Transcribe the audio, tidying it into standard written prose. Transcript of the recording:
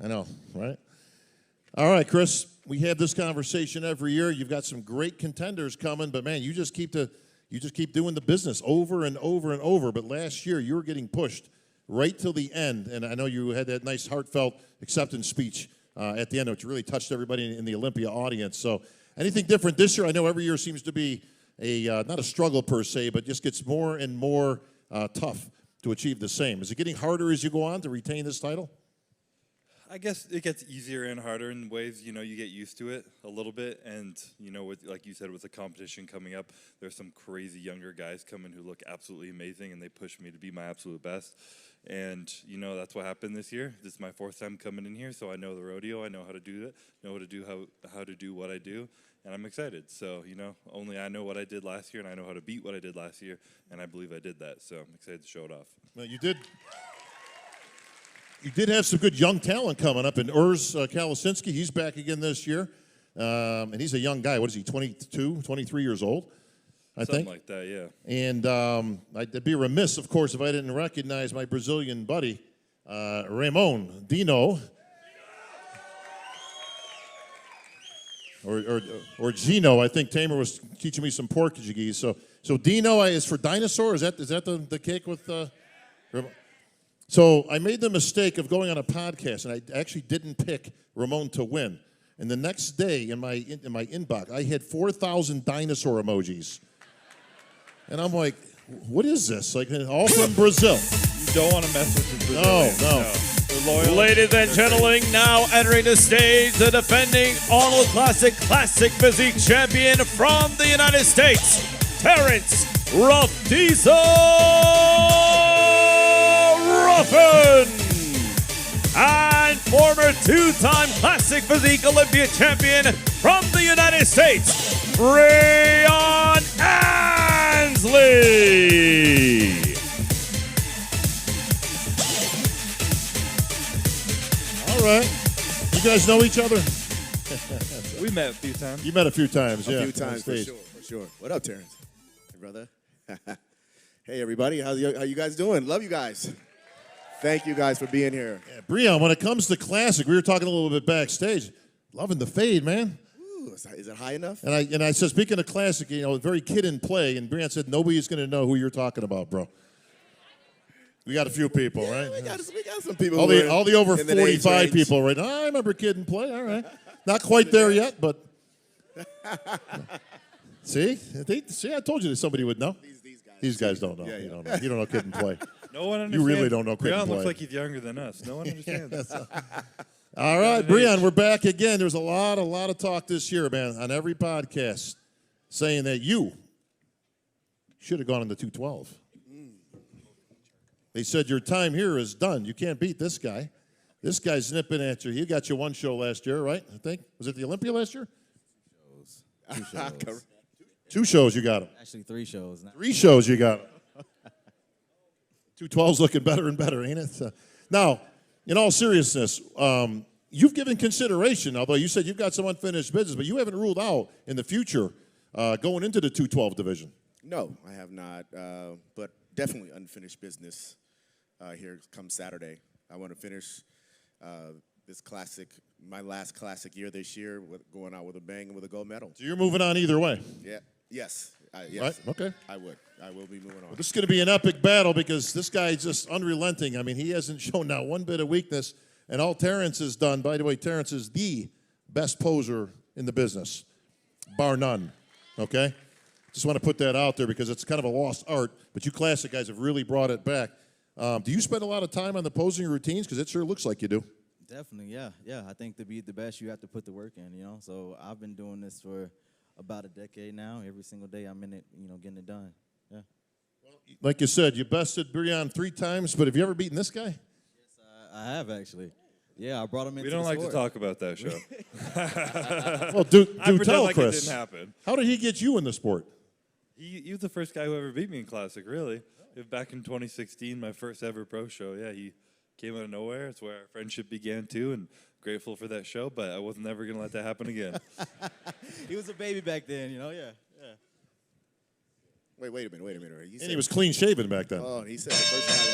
I know, right? All right, Chris, we have this conversation every year. You've got some great contenders coming, but man, you just keep doing the business over and over and over. But last year, you were getting pushed right till the end, and I know you had that nice heartfelt acceptance speech at the end, which really touched everybody in the Olympia audience. So anything different this year? I know every year seems to be not a struggle per se, but just gets more and more tough to achieve the same. Is it getting harder as you go on to retain this title? I guess it gets easier and harder in ways, you get used to it a little bit. And, with, like you said, with the competition coming up, there's some crazy younger guys coming who look absolutely amazing, and they push me to be my absolute best. And, that's what happened this year. This is my fourth time coming in here, so I know the rodeo. I know how to do it, know how to do what I do, and I'm excited. So, only I know what I did last year, and I know how to beat what I did last year, and I believe I did that. So I'm excited to show it off. Well, you did. You did have some good young talent coming up, and Urs Kalasinski, he's back again this year, and he's a young guy. What is he, 22, 23 years old, I think? Something like that, yeah. And I'd be remiss, of course, if I didn't recognize my Brazilian buddy, Ramon Dino, or Gino. I think Tamer was teaching me some Portuguese. So Dino is for dinosaur. Is that the cake with? So I made the mistake of going on a podcast, and I actually didn't pick Ramon to win. And the next day in my inbox, I had 4,000 dinosaur emojis. And I'm like, what is this? Like, all from Brazil. You don't want to mess with the Brazilians. No. Ladies and gentlemen, now entering the stage, the defending Arnold Classic Physique champion from the United States, Terrence Ruffin, and former two-time Classic Physique Olympia champion from the United States, Brian Ansley. All right. You guys know each other? We met a few times. You met a few times, yeah. A few times, for sure. What up, Terrence? Hey, brother. Hey, everybody. How you guys doing? Love you guys. Thank you guys for being here. Yeah, Brian, when it comes to Classic, we were talking a little bit backstage. Loving the fade, man. Ooh, is it high enough? And I said, speaking of Classic, very kid in play, and Brian said, nobody's going to know who you're talking about, bro. We got a few people, right? We got some people. All the over in the 45 people, right? I remember kid in play. All right. Not quite there yet, but. See? I told you that somebody would know. These guys don't know. Yeah. You don't know. You don't know kid in play. No one understands. You really don't know kid in Brian play. looks like he's younger than us. No one understands. All right, Brian, we're back again. There's a lot of talk this year, man, on every podcast saying that you should have gone in the 212. They said your time here is done. You can't beat this guy. This guy's nipping at you. He got you one show last year, right? I think. Was it the Olympia last year? Two shows. 2 shows you got him. Actually, 3 shows. 3 shows you got him. 212's looking better and better, ain't it? Now, in all seriousness, you've given consideration, although you said you've got some unfinished business, but you haven't ruled out in the future going into the 212 division. No, I have not, but definitely unfinished business here come Saturday. I want to finish this classic, my last classic year this year, going out with a bang and with a gold medal. So you're moving on either way. Yeah. Yes. Right? Okay. I will be moving on. Well, this is going to be an epic battle because this guy is just unrelenting. I mean, he hasn't shown not one bit of weakness. And all Terrence has done, by the way, Terrence is the best poser in the business, bar none. Okay? Just want to put that out there because it's kind of a lost art. But you Classic guys have really brought it back. Do you spend a lot of time on the posing routines? Because it sure looks like you do. Definitely, yeah. I think to be the best, you have to put the work in, So I've been doing this for about a decade now. Every single day I'm in it, getting it done. Yeah. Well, like you said, you bested Brian 3 times, but have you ever beaten this guy? Yes, I have actually. Yeah, I brought him into the We don't like sport. to talk about that show. Well, do pretend tell, like Chris. it didn't happen. How did he get you in the sport? He was the first guy who ever beat me in Classic, really. Back in 2016, my first ever pro show. Yeah, he came out of nowhere. It's where our friendship began, too, and grateful for that show, but I was never going to let that happen again. He was a baby back then, yeah. Wait a minute. And he was clean shaven back then. Oh, he said the first time